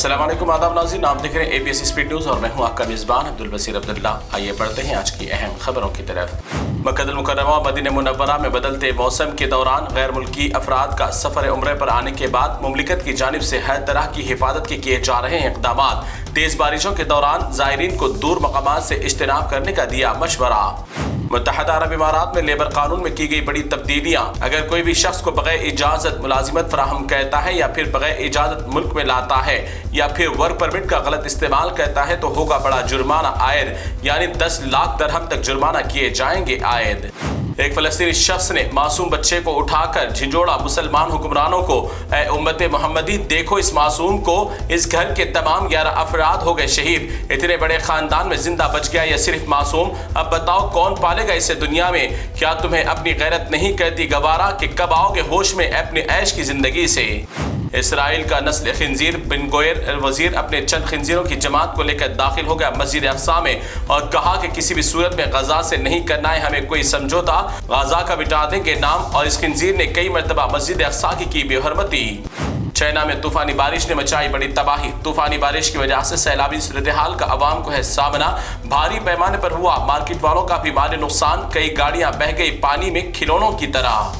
अस्सलाम वालेकुम, आदाब नाज़रीन, आप देख रहे हैं APS स्पीड न्यूज़ और मैं हूं आपका मेज़बान अब्दुल बसीर अब्दुल्ला। आइए बढ़ते हैं आज की अहम खबरों की तरफ। मक्का मुकर्रमा मदीना मुनव्वरा में बदलते मौसम के दौरान गैर मुल्की अफराद का सफ़र उम्रे पर आने के बाद मुमलिकत की जानिब से हर तरह की हिफाजत के किए जा रहे हैं इक़दामात। तेज़ बारिशों के दौरान ज़ायरीन को दूर मकामात से इज्तनाब करने का दिया मशवरा। मुत्तहदा अरब इमारात में लेबर कानून में की गई बड़ी तब्दीलियाँ। अगर कोई भी शख्स को बगैर इजाज़त मुलाजिमत फराहम करता है या फिर बगैर इजाज़त मुल्क में लाता है या फिर वर्क परमिट का गलत इस्तेमाल करता है तो होगा बड़ा जुर्माना आयद, यानी 10 लाख दरहम तक जुर्माना किए जाएंगे आयद। एक फ़लस्तीनी शख्स ने मासूम बच्चे को उठाकर झिंझोड़ा मुसलमान हुक्मरानों को, ऐ उम्मत मोहम्मदी देखो इस मासूम को, इस घर के तमाम 11 अफराद हो गए शहीद। इतने बड़े खानदान में जिंदा बच गया या सिर्फ मासूम? अब बताओ कौन पालेगा इसे दुनिया में? क्या तुम्हें अपनी गैरत नहीं करती गवारा कि कब आओगे होश में अपने ऐश की जिंदगी से? इसराइल का नस्ल खिंजीर बिन गोयर वजीर अपने चंद खिंजीरों की जमात को लेकर दाखिल हो गया मस्जिद अक्सा में और कहा कि किसी भी सूरत में गजा से नहीं करना है हमें कोई समझौता, गजा का मिटा देंगे नाम। और इस खिंजीर ने कई मरतबा मस्जिद अक्सा की बेहरमती। चाइना में तूफानी बारिश ने मचाई बड़ी तबाही। तूफानी बारिश की वजह से सैलाबी सूरत हाल का अवाम को है सामना। भारी पैमाने पर हुआ मार्केट वालों का भी माली नुकसान। कई गाड़ियां बह गई पानी में खिलौनों की तरह।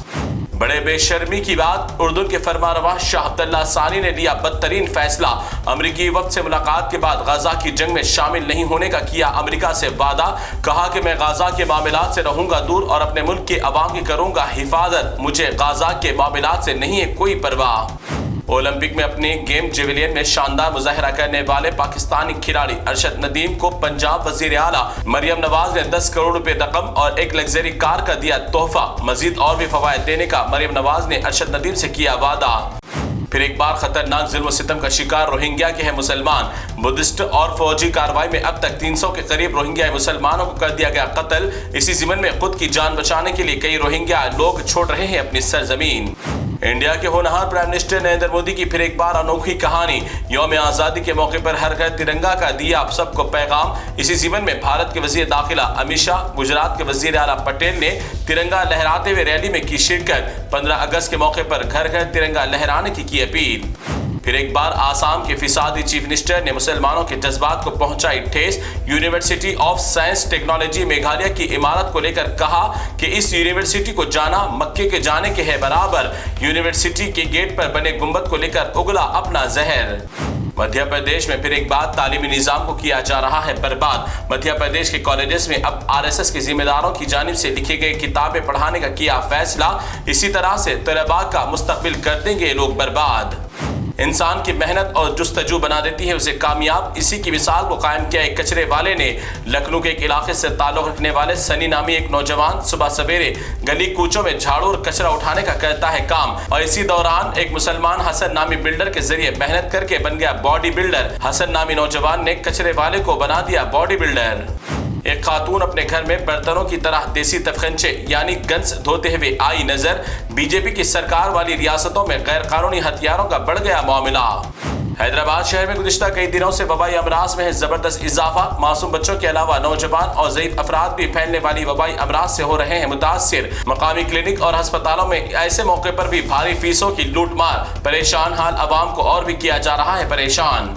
बड़े बेशर्मी की बात, उर्दू के फरमारवा शाह अब्दुल्ला सानी ने लिया बदतरीन फैसला। अमरीकी वक्त से मुलाकात के बाद गजा की जंग में शामिल नहीं होने का किया अमरीका से वादा। कहा कि मैं गजा के मामलात से रहूंगा दूर और अपने मुल्क के अवाम की करूंगा हिफाजत, मुझे गजा के मामलात से नहीं है कोई परवाह। ओलंपिक में अपने गेम जेवलियन में शानदार मुजाहरा करने वाले पाकिस्तानी खिलाड़ी अरशद नदीम को पंजाब वजीर आला मरियम नवाज ने 10 करोड़ रुपए रकम और एक लग्जरी कार का दिया तोहफा। मजीद और भी फवायद देने का मरियम नवाज ने अरशद नदीम से किया वादा। फिर एक बार खतरनाक जुल्म सितम का शिकार रोहिंग्या के हैं मुसलमान। बुद्धिस्ट और फौजी कार्रवाई में अब तक 300 के करीब रोहिंग्या मुसलमानों को कर दिया गया कत्ल। इसी ज़िमन में खुद की जान बचाने के लिए कई रोहिंग्या लोग छोड़ रहे हैं अपनी सरजमीन। इंडिया के होनहार प्राइम मिनिस्टर नरेंद्र मोदी की फिर एक बार अनोखी कहानी। यौम आज़ादी के मौके पर हर घर तिरंगा का दिया आप सबको पैगाम। इसी जीवन में भारत के वजीर दाखिला अमित शाह, गुजरात के वजीर आला पटेल ने तिरंगा लहराते हुए रैली में की शिरकत। 15 अगस्त के मौके पर घर घर तिरंगा लहराने की अपील। फिर एक बार आसाम के फिसादी चीफ मिनिस्टर ने मुसलमानों के जज्बात को पहुंचाई ठेस। University of science technology Meghalaya की इमारत को लेकर कहा कि इस यूनिवर्सिटी को जाना मक्के के जाने के है बराबर। यूनिवर्सिटी के गेट पर बने गुंबद को लेकर उगला अपना जहर। मध्य प्रदेश में फिर एक बार तालीमी निजाम को किया जा रहा है बर्बाद। मध्य प्रदेश के कॉलेजेस में अब RSS के जिम्मेदारों की जानिब से लिखी गई किताबें पढ़ाने का किया फैसला। इसी तरह से तलबा का मुस्तकबिल कर देंगे लोग बर्बाद। इंसान की मेहनत और जुस्तजू बना देती है उसे कामयाब। इसी की मिसाल को कायम किया एक कचरे वाले ने। लखनऊ के एक इलाके से ताल्लुक रखने वाले सनी नामी एक नौजवान सुबह सवेरे गली कूचों में झाड़ू और कचरा उठाने का करता है काम और इसी दौरान एक मुसलमान हसन नामी बिल्डर के जरिए मेहनत करके बन गया बॉडी बिल्डर। हसन नामी नौजवान ने कचरे वाले को बना दिया बॉडी बिल्डर। एक खातून अपने घर में बर्तनों की तरह देसी तफखंचे यानी गन्स धोते हुए आई नजर। बीजेपी की सरकार वाली रियासतों में गैर कानूनी हथियारों का बढ़ गया मामला। हैदराबाद शहर में गुज़िश्ता कई दिनों से वबाई अमराज में है जबरदस्त इजाफा। मासूम बच्चों के अलावा नौजवान और ज़ईफ अफराद भी फैलने वाली वबाई अमराज से हो रहे हैं मुतासिर। मकामी क्लिनिक और अस्पतालों में ऐसे मौके पर भी भारी फीसों की लूट मार। परेशान हाल अवाम को और भी किया जा रहा है परेशान।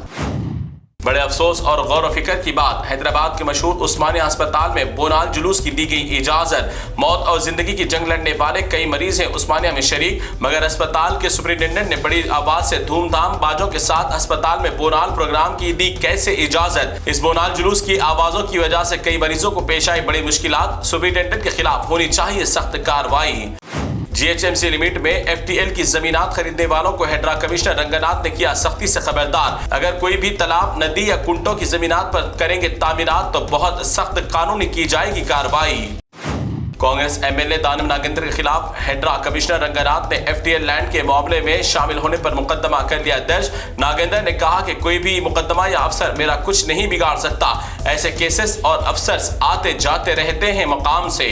बड़े अफसोस और गौर फिक्र की बात, हैदराबाद के मशहूर उस्मानिया अस्पताल में बोनाल जुलूस की दी गई इजाजत। मौत और जिंदगी की जंग लड़ने वाले कई मरीज हैं उस्मानिया में शरीक, मगर अस्पताल के सुपरिटेंडेंट ने बड़ी आवाज से धूमधाम बाजों के साथ अस्पताल में बोनाल प्रोग्राम की दी कैसे इजाजत। इस बोनाल जुलूस की आवाजों की वजह से कई मरीजों को पेश आई बड़ी मुश्किलात। सुपरिटेंडेंट के खिलाफ होनी चाहिए सख्त कार्रवाई। GHMC लिमिट में FTL की जमीनात खरीदने वालों को हेड्रा कमिश्नर रंगनाथ ने किया सख्ती से खबरदार। अगर कोई भी तालाब, नदी या कुंटों की जमीनात पर करेंगे तामीरात तो बहुत सख्त कानूनी की जाएगी कार्रवाई। कांग्रेस MLA दानिम नागेंद्र के खिलाफ हेड्रा कमिश्नर रंगनाथ ने FTL लैंड के मामले में शामिल होने पर मुकदमा कर लिया दर्ज। नागेंद्र ने कहा कि कोई भी मुकदमा या अफसर मेरा कुछ नहीं बिगाड़ सकता। ऐसे केसेस और अफसर्स आते जाते रहते हैं मकाम से।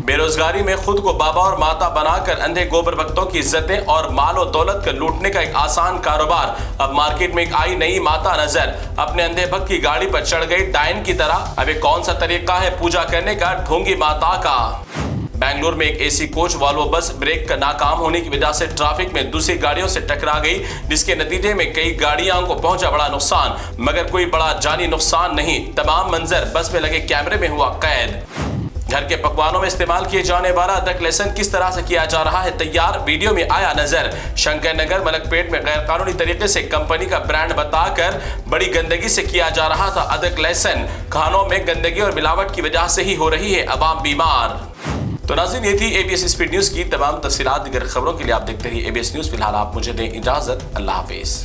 बेरोजगारी में खुद को बाबा और माता बनाकर अंधे गोबर भक्तों की इज्जतें और माल और दौलत कर लूटने का एक आसान कारोबार। अब मार्केट में एक आई नई माता नजर, अपने अंधे भक्त की गाड़ी पर चढ़ गई डायन की तरह। अब कौन सा तरीका है पूजा करने का ढोंगी माता का। बेंगलुरु में एक AC coach Volvo bus brake का नाकाम होने की वजह से ट्रैफिक में दूसरी गाड़ियों से टकरा गई, जिसके नतीजे में कई गाड़ियों को पहुंचा बड़ा नुकसान, मगर कोई बड़ा जानी नुकसान नहीं। तमाम मंजर बस में लगे कैमरे में हुआ कैद। घर के पकवानों में इस्तेमाल किए जाने वाला अदरक लहसुन किस तरह से किया जा रहा है तैयार, वीडियो में आया नजर। शंकर नगर मलकपेट में गैर कानूनी तरीके से कंपनी का ब्रांड बताकर बड़ी गंदगी से किया जा रहा था अदरक लहसुन। खानों में गंदगी और मिलावट की वजह से ही हो रही है अवाम बीमार। तो नाज़रीन, ये थी एबीएस स्पीड न्यूज की तमाम तफसीलात। दीगर खबरों के लिए आप देखते रहिए एबीएस न्यूज। फिलहाल आप मुझे दें इजाजत। अल्लाह हाफिज।